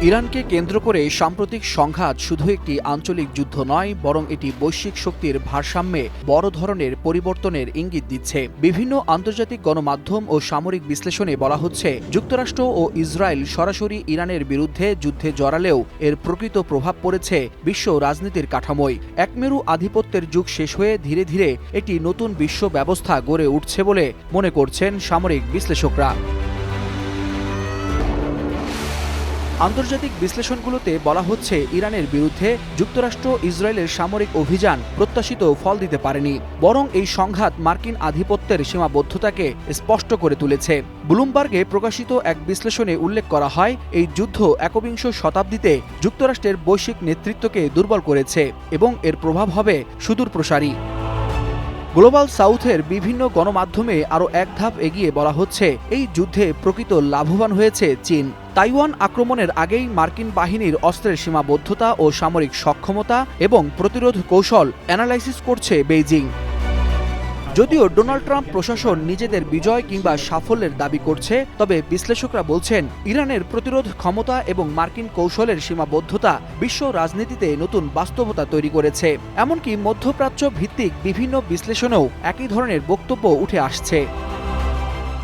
ইরানকে কেন্দ্র করে সাম্প্রতিক সংঘাত শুধু একটি আঞ্চলিক যুদ্ধ নয়, বরং এটি বৈশ্বিক শক্তির ভারসাম্যে বড় ধরনের পরিবর্তনের ইঙ্গিত দিচ্ছে। বিভিন্ন আন্তর্জাতিক গণমাধ্যম ও সামরিক বিশ্লেষণে বলা হচ্ছে, যুক্তরাষ্ট্র ও ইসরায়েল সরাসরি ইরানের বিরুদ্ধে যুদ্ধে জড়ালেও এর প্রকৃত প্রভাব পড়েছে বিশ্ব রাজনীতির কাঠামোয়। একমেরু আধিপত্যের যুগ শেষ হয়ে ধীরে ধীরে একটি নতুন বিশ্ব ব্যবস্থা গড়ে উঠছে বলে মনে করছেন সামরিক বিশ্লেষকরা। আন্তর্জাতিক বিশ্লেষণগুলোতে বলা হচ্ছে, ইরানের বিরুদ্ধে যুক্তরাষ্ট্র ইসরায়েলের সামরিক অভিযান প্রত্যাশিত ফল দিতে পারেনি, বরং এই সংঘাত মার্কিন আধিপত্যের সীমাবদ্ধতাকে স্পষ্ট করে তুলেছে। ব্লুমবার্গে প্রকাশিত এক বিশ্লেষণে উল্লেখ করা হয়, এই যুদ্ধ একবিংশ শতাব্দীতে যুক্তরাষ্ট্রের বৈশ্বিক নেতৃত্বকে দুর্বল করেছে এবং এর প্রভাব হবে সুদূরপ্রসারী। গ্লোবাল সাউথের বিভিন্ন গণমাধ্যমে আরও এক ধাপ এগিয়ে বলা হচ্ছে, এই যুদ্ধে প্রকৃত লাভবান হয়েছে চীন। তাইওয়ান আক্রমণের আগেই মার্কিন বাহিনীর অস্ত্রের সীমাবদ্ধতা ও সামরিক সক্ষমতা এবং প্রতিরোধ কৌশল অ্যানালাইসিস করছে বেইজিং। যদিও ডোনাল্ড ট্রাম্প প্রশাসন নিজেদের বিজয় কিংবা সাফল্যের দাবি করছে, তবে বিশ্লেষকরা বলছেন, ইরানের প্রতিরোধ ক্ষমতা এবং মার্কিন কৌশলের সীমাবদ্ধতা বিশ্ব রাজনীতিতে নতুন বাস্তবতা তৈরি করেছে। এমনকি মধ্যপ্রাচ্য ভিত্তিক বিভিন্ন বিশ্লেষণেও একই ধরনের বক্তব্য উঠে আসছে।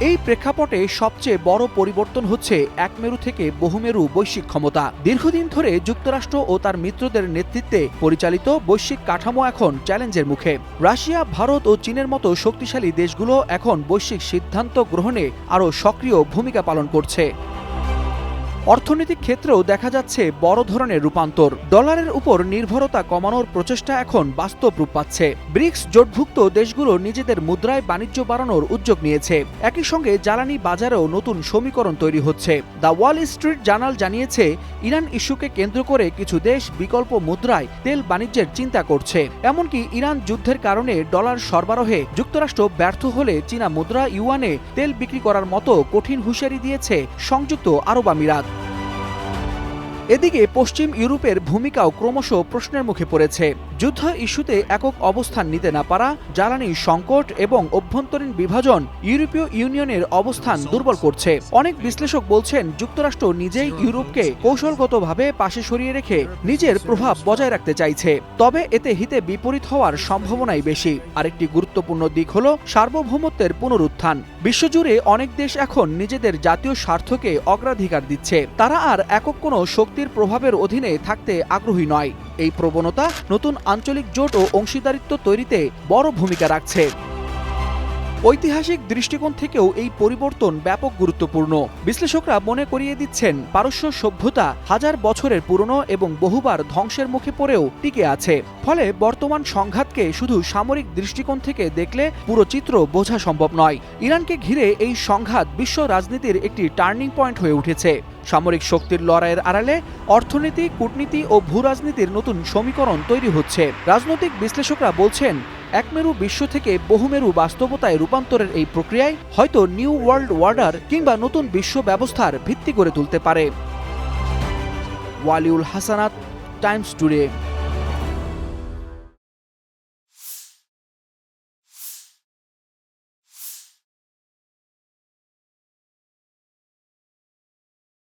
এই প্রেক্ষাপটে সবচেয়ে বড় পরিবর্তন হচ্ছে একমেরু থেকে বহুমেরু বৈশ্বিক ক্ষমতা। দীর্ঘদিন ধরে যুক্তরাষ্ট্র ও তার মিত্রদের নেতৃত্বে পরিচালিত বৈশ্বিক কাঠামো এখন চ্যালেঞ্জের মুখে। রাশিয়া, ভারত ও চীনের মতো শক্তিশালী দেশগুলো এখন বৈশ্বিক সিদ্ধান্ত গ্রহণে আরও সক্রিয় ভূমিকা পালন করছে। অর্থনৈতিক ক্ষেত্রেও দেখা যাচ্ছে বড় ধরনের রূপান্তর। ডলারের উপর নির্ভরতা কমানোর প্রচেষ্টা এখন বাস্তব রূপ পাচ্ছে। ব্রিক্স জোটভুক্ত দেশগুলো নিজেদের মুদ্রায় বাণিজ্য বাড়ানোর উদ্যোগ নিয়েছে। একই সঙ্গে জ্বালানি বাজারেও নতুন সমীকরণ তৈরি হচ্ছে। দ্য ওয়াল স্ট্রিট জার্নাল জানিয়েছে, ইরান ইস্যুকে কেন্দ্র করে কিছু দেশ বিকল্প মুদ্রায় তেল বাণিজ্যের চিন্তা করছে। এমনকি ইরান যুদ্ধের কারণে ডলার সরবরাহে যুক্তরাষ্ট্র ব্যর্থ হলে চীনা মুদ্রা ইউয়ানে তেল বিক্রি করার মতো কঠিন হুঁশিয়ারি দিয়েছে সংযুক্ত আরব আমিরাত। এদিকে পশ্চিম ইউরোপের ভূমিকাও ক্রমশ প্রশ্নের মুখে পড়েছে। যুদ্ধ ইস্যুতে একক অবস্থান নিতে না পারা, জ্বালানি সংকট এবং অভ্যন্তরীণ বিভাজন ইউরোপীয় ইউনিয়নের অবস্থান দুর্বল করছে। অনেক বিশ্লেষক বলছেন, যুক্তরাষ্ট্র নিজেই ইউরোপকে কৌশলগতভাবে পাশে সরিয়ে রেখে নিজের প্রভাব বজায় রাখতে চাইছে। তবে এতে হিতে বিপরীত হওয়ার সম্ভাবনাই বেশি। আরেকটি গুরুত্বপূর্ণ দিক হল সার্বভৌমত্বের পুনরুত্থান। বিশ্বজুড়ে অনেক দেশ এখন নিজেদের জাতীয় স্বার্থকে অগ্রাধিকার দিচ্ছে। তারা আর একক কোনো শক্তির প্রভাবের অধীনে থাকতে আগ্রহী নয়। এই প্রবণতা নতুন আঞ্চলিক জোট ও অংশীদারিত্ব তৈরিতে বড় ভূমিকা রাখছে। ঐতিহাসিক দৃষ্টিকোণ থেকেও এই পরিবর্তন ব্যাপক গুরুত্বপূর্ণ। বিশ্লেষকরা মনে করিয়ে দিচ্ছেন, পারস্য সভ্যতা হাজার বছরের পুরনো এবং বহুবার ধ্বংসের মুখে পড়েও টিকে আছে। ফলে বর্তমান সংঘাতকে শুধু সামরিক দৃষ্টিকোণ থেকে দেখলে পুরো চিত্র বোঝা সম্ভব নয়। ইরানকে ঘিরে এই সংঘাত বিশ্ব রাজনীতির একটি টার্নিং পয়েন্ট হয়ে উঠেছে। সামরিক শক্তির লড়াইয়ের আড়ালে অর্থনীতি, কূটনীতি ও ভূরাজনীতির নতুন সমীকরণ তৈরি হচ্ছে। রাজনৈতিক বিশ্লেষকরা বলছেন, একমেরু বিশ্ব থেকে বহুমেরু বাস্তবতায় রূপান্তরের এই প্রক্রিয়ায় হয়তো নিউ ওয়ার্ল্ড অর্ডার কিংবা নতুন বিশ্ব ব্যবস্থার ভিত্তি গড়ে তুলতে পারে। Waliul Hasnat, Times today.